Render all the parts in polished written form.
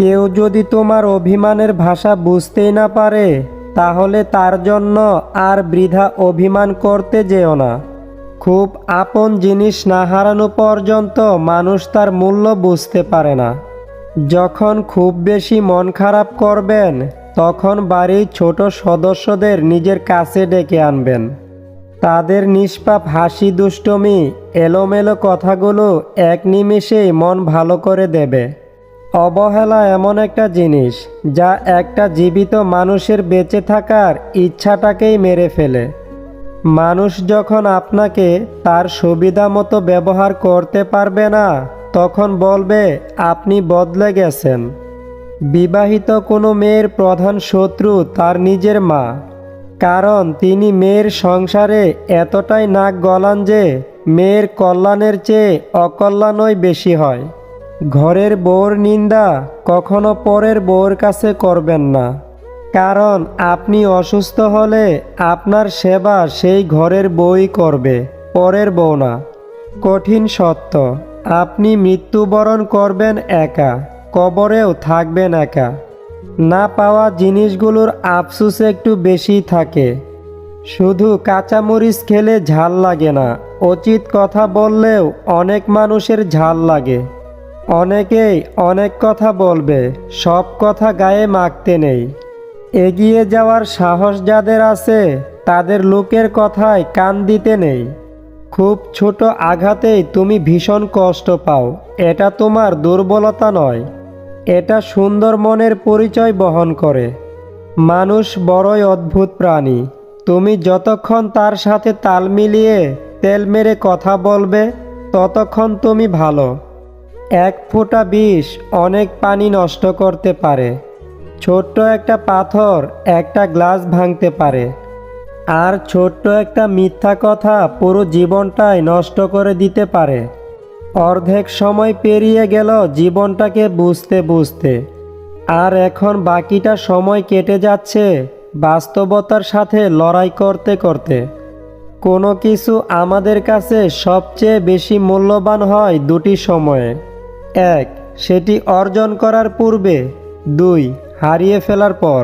কেউ যদি তোমার অভিমানের ভাষা বুঝতেই না পারে, তাহলে তার জন্য আর বৃথা অভিমান করতে যেও না। খুব আপন জিনিস না হারানো পর্যন্ত মানুষ তার মূল্য বুঝতে পারে না। যখন খুব বেশি মন খারাপ করবেন, তখন বাড়ির ছোট সদস্যদের নিজের কাছে ডেকে আনবেন। তাদের নিষ্পাপ হাসি, দুষ্টুমি, এলোমেলো কথাগুলো এক নিমেষেই মন ভালো করে দেবে। অবহেলা এমন একটা জিনিস যা একটা জীবিত মানুষের বেঁচে থাকার ইচ্ছাটাকেই মেরে ফেলে। মানুষ যখন আপনাকে তার সুবিধা মতো ব্যবহার করতে পারবে না, তখন বলবে আপনি বদলে গেছেন। বিবাহিত কোনো মেয়ের প্রধান শত্রু তার নিজের মা, কারণ তিনি মেয়ের সংসারে এতটাই নাক গলান যে মেয়ের কল্যাণের চেয়ে অকল্যাণই বেশি হয়। ঘরের বউর নিন্দা কখনো পরের বউর কাছে করবেন না, কারণ আপনি অসুস্থ হলে আপনার সেবা সেই ঘরের বউই করবে, পরের বউ না। কঠিন সত্য, আপনি মৃত্যুবরণ করবেন একা, কবরেও থাকবেন একা। না পাওয়া জিনিসগুলোর আফসোস একটু বেশি থাকে। শুধু কাঁচামরিচ খেলে ঝাল লাগে না, উচিত কথা বললেও অনেক মানুষের ঝাল লাগে। অনেকেই অনেক কথা বলবে, সব কথা গায়ে মাখতে নেই। এগিয়ে যাওয়ার সাহস যাদের আছে, তাদের লোকের কথায় কান দিতে নেই। খুব ছোট আঘাতেই তুমি ভীষণ কষ্ট পাও, এটা তোমার দুর্বলতা নয়, এটা সুন্দর মনের পরিচয় বহন করে। মানুষ বড়ই অদ্ভুত প্রাণী। তুমি যতক্ষণ তার সাথে তাল মিলিয়ে তেল মেরে কথা বলবে, ততক্ষণ তুমি ভালো। এক ফোঁটা বিষ অনেক পানি নষ্ট করতে পারে। ছোট্ট একটা পাথর একটা গ্লাস ভাঙতে পারে। আর ছোট্ট একটা মিথ্যা কথা পুরো জীবনটাই নষ্ট করে দিতে পারে। অর্ধেক সময় পেরিয়ে গেল জীবনটাকে বুঝতে বুঝতে, আর এখন বাকিটা সময় কেটে যাচ্ছে বাস্তবতার সাথে লড়াই করতে করতে। কোনো কিছু আমাদের কাছে সবচেয়ে বেশি মূল্যবান হয় দুটি সময়ে। এক, সেটি অর্জন করার পূর্বে। দুই, হারিয়ে ফেলার পর।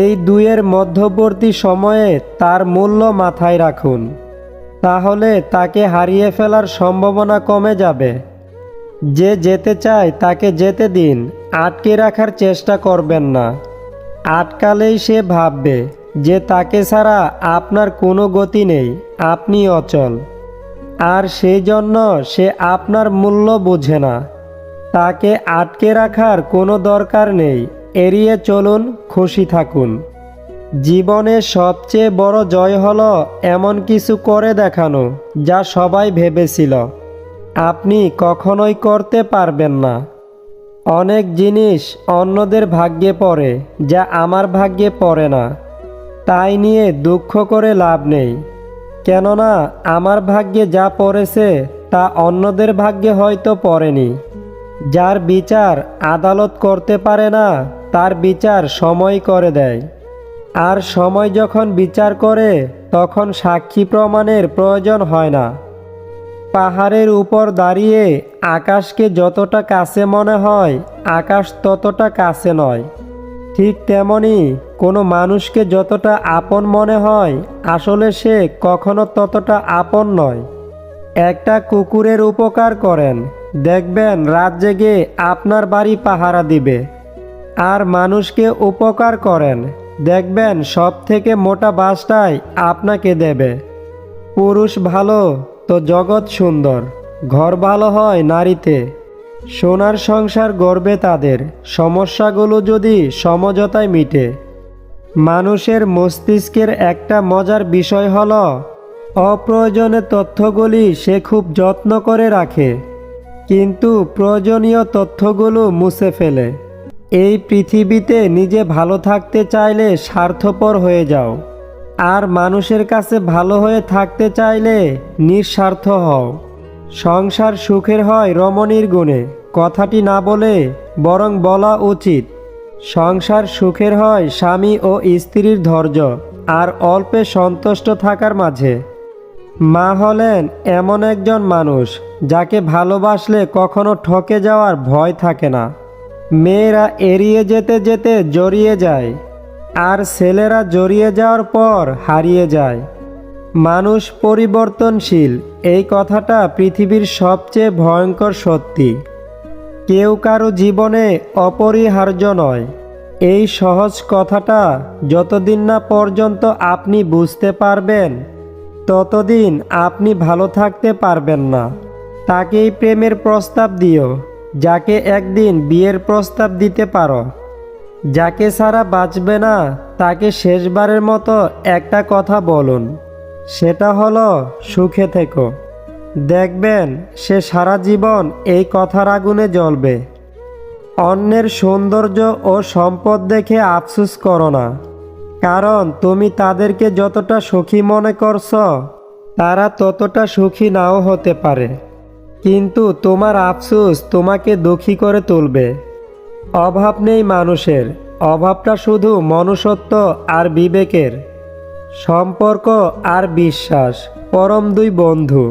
এই দুইয়ের মধ্যবর্তী সময়ে তার মূল্য মাথায় রাখুন, তাহলে তাকে হারিয়ে ফেলার সম্ভাবনা কমে যাবে। যে যেতে চায় তাকে যেতে দিন, আটকে রাখার চেষ্টা করবেন না। আটকালেই সে ভাববে যে তাকে ছাড়া আপনার কোনো গতি নেই, আপনি অচল। আর সেই জন্য সে আপনার মূল্য বোঝে না। তাকে আটকে রাখার কোনো দরকার নেই, এড়িয়ে চলুন, খুশি থাকুন। জীবনে সবচেয়ে বড় জয় হলো এমন কিছু করে দেখানো যা সবাই ভেবেছিল আপনি কখনোই করতে পারবেন না। অনেক জিনিস অন্যদের ভাগ্যে পড়ে যা আমার ভাগ্যে পড়ে না, তাই নিয়ে দুঃখ করে লাভ নেই। কেননা আমার ভাগ্যে যা পড়েছে তা অন্যদের ভাগ্যে হয়তো পড়েনি। যার বিচার আদালত করতে পারে না, তার বিচার সময় করে দেয়। আর সময় যখন বিচার করে, তখন সাক্ষী প্রমাণের প্রয়োজন হয় না। পাহাড়ের উপর দাঁড়িয়ে আকাশকে যতটা কাছে মনে হয়, আকাশ ততটা কাছে নয়। ঠিক তেমনি কোনো মানুষকে যতটা আপন মনে হয়, আসলে সে কখনো ততটা আপন নয়। একটা কুকুরের উপকার করেন, দেখবেন রাত জেগে আপনার বাড়ি পাহারা দিবে। আর মানুষকে উপকার করেন, দেখবেন সব থেকে মোটা বাসটাই আপনাকে দেবে। পুরুষ ভালো তো জগৎ সুন্দর, ঘর ভালো হয় নারীতে। সোনার সংসার গড়বে তাদের, সমস্যাগুলো যদি সমঝোতায় মিটে। মানুষের মস্তিষ্কের একটা মজার বিষয় হলো, অপ্রয়োজনীয় তথ্যগুলি সে খুব যত্ন করে রাখে, কিন্তু প্রয়োজনীয় তথ্যগুলো মুছে ফেলে। এই পৃথিবীতে নিজে ভালো থাকতে চাইলে স্বার্থপর হয়ে যাও, আর মানুষের কাছে ভালো হয়ে থাকতে চাইলে নিঃস্বার্থ হও। সংসার সুখের হয় রমণীর গুণে, কথাটি না বলে বরং বলা উচিত। সংসার সুখের হয় স্বামী ও স্ত্রীর ধৈর্য আর অল্পে সন্তুষ্ট থাকার মাঝে। মা হলেন এমন একজন মানুষ যাকে ভালোবাসলে কখনো ঠকে যাওয়ার ভয় থাকে না। মেয়েরা এড়িয়ে যেতে যেতে জড়িয়ে যায়, আর ছেলেরা জড়িয়ে যাওয়ার পর হারিয়ে যায়। মানুষ পরিবর্তনশীল, এই কথাটা পৃথিবীর সবচেয়ে ভয়ঙ্কর সত্যি। কেউ কারো জীবনে অপরিহার্য নয়। এই সহজ কথাটা যতদিন না পর্যন্ত আপনি বুঝতে পারবেন, ততদিন আপনি ভালো থাকতে পারবেন না। তাকেই প্রেমের প্রস্তাব দিও, যাকে একদিন বিয়ের প্রস্তাব দিতে পারো। যাকে ছাড়া বাঁচবে না, তাকে শেষবারের মতো একটা কথা বলুন, সেটা হলো সুখে থেকো। দেখবেন সে সারা জীবন এই কথার আগুনে জ্বলবে। অন্যের সৌন্দর্য ও সম্পদ দেখে আফসোস করো না, কারণ তুমি তাদেরকে যতটা সুখী মনে করছো, তারা ততটা সুখী নাও হতে পারে। কিন্তু তোমার আফসোস তোমাকে দুঃখী করে তুলবে। অভাব নেই মানুষের, অভাবটা শুধু মনুষ্যত্ব আর বিবেকের। সম্পর্ক আর বিশ্বাস পরম দুই বন্ধু।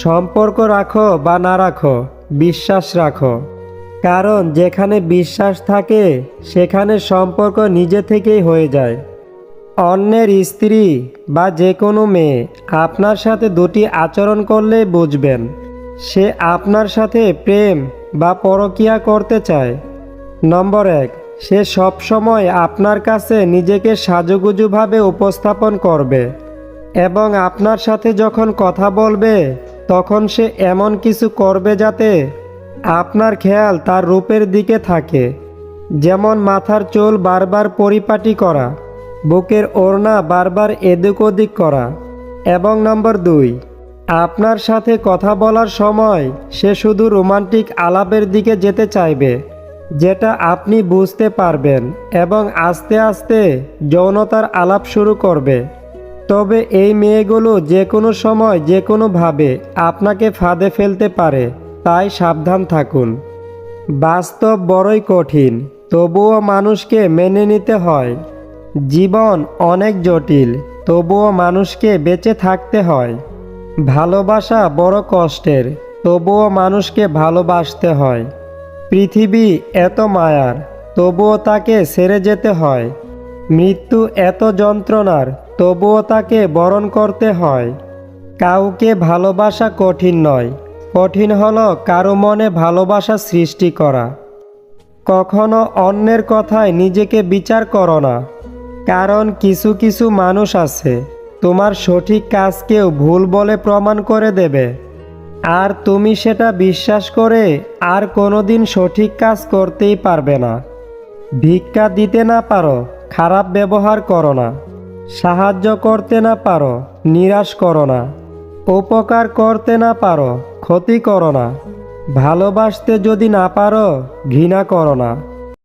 সম্পর্ক রাখো বা না রাখো, বিশ্বাস রাখো, কারণ যেখানে বিশ্বাস থাকে সেখানে সম্পর্ক নিজে থেকেই হয়ে যায়। অন্যের স্ত্রী বা যে কোনো মেয়ে আপনার সাথে দুটি আচরণ করলেই বুঝবেন সে আপনার সাথে প্রেম বা পরকীয়া করতে চায়। নম্বর 1, সে সবসময় আপনার কাছে নিজেকে সাজুগুজুভাবে উপস্থাপন করবে এবং আপনার সাথে যখন কথা বলবে তখন সে এমন কিছু করবে যাতে আপনার খেয়াল তার রূপের দিকে থাকে, যেমন মাথার চুল বারবার পরিপাটি করা, বুকের ওড়না বারবার এদিক ওদিক করা। এবং নম্বর 2, আপনার সাথে কথা বলার সময় সে শুধু রোমান্টিক আলাপের দিকে যেতে চাইবে, যেটা আপনি বুঝতে পারবেন, এবং আস্তে আস্তে যৌনতার আলাপ শুরু করবে। তবে এই মেয়েগুলো যে কোনো সময় যে কোনোভাবে আপনাকে ফাঁদে ফেলতে পারে, তাই সাবধান থাকুন। বাস্তব বড়ই কঠিন, তবুও মানুষকে মেনে নিতে হয়। জীবন অনেক জটিল, তবুও মানুষকে বেঁচে থাকতে হয়। ভালোবাসা বড় কষ্টের, তবুও মানুষকে ভালোবাসতে হয়। পৃথিবী এত মায়ার, তবুও তাকে ছেড়ে যেতে হয়। মৃত্যু এত যন্ত্রণার, তবুও তাকে বরণ করতে হয়। কাউকে ভালোবাসা কঠিন নয়, কঠিন হলো কারো মনে ভালোবাসা সৃষ্টি করা। কখনো অন্যের কথায় নিজেকে বিচার করো না, কারণ কিছু কিছু মানুষ আছে তোমার সঠিক কাজকেও ভুল বলে প্রমাণ করে দেবে, আর তুমি সেটা বিশ্বাস করে আর কোনোদিন সঠিক কাজ করতেই পারবে না। ভিক্ষা দিতে না পারো, খারাপ ব্যবহার করো না। সাহায্য করতে না পারো, নিরাশ করো না। উপকার করতে না পারো, ক্ষতি করো না। ভালোবাসতে যদি না পারো, ঘৃণা করো না।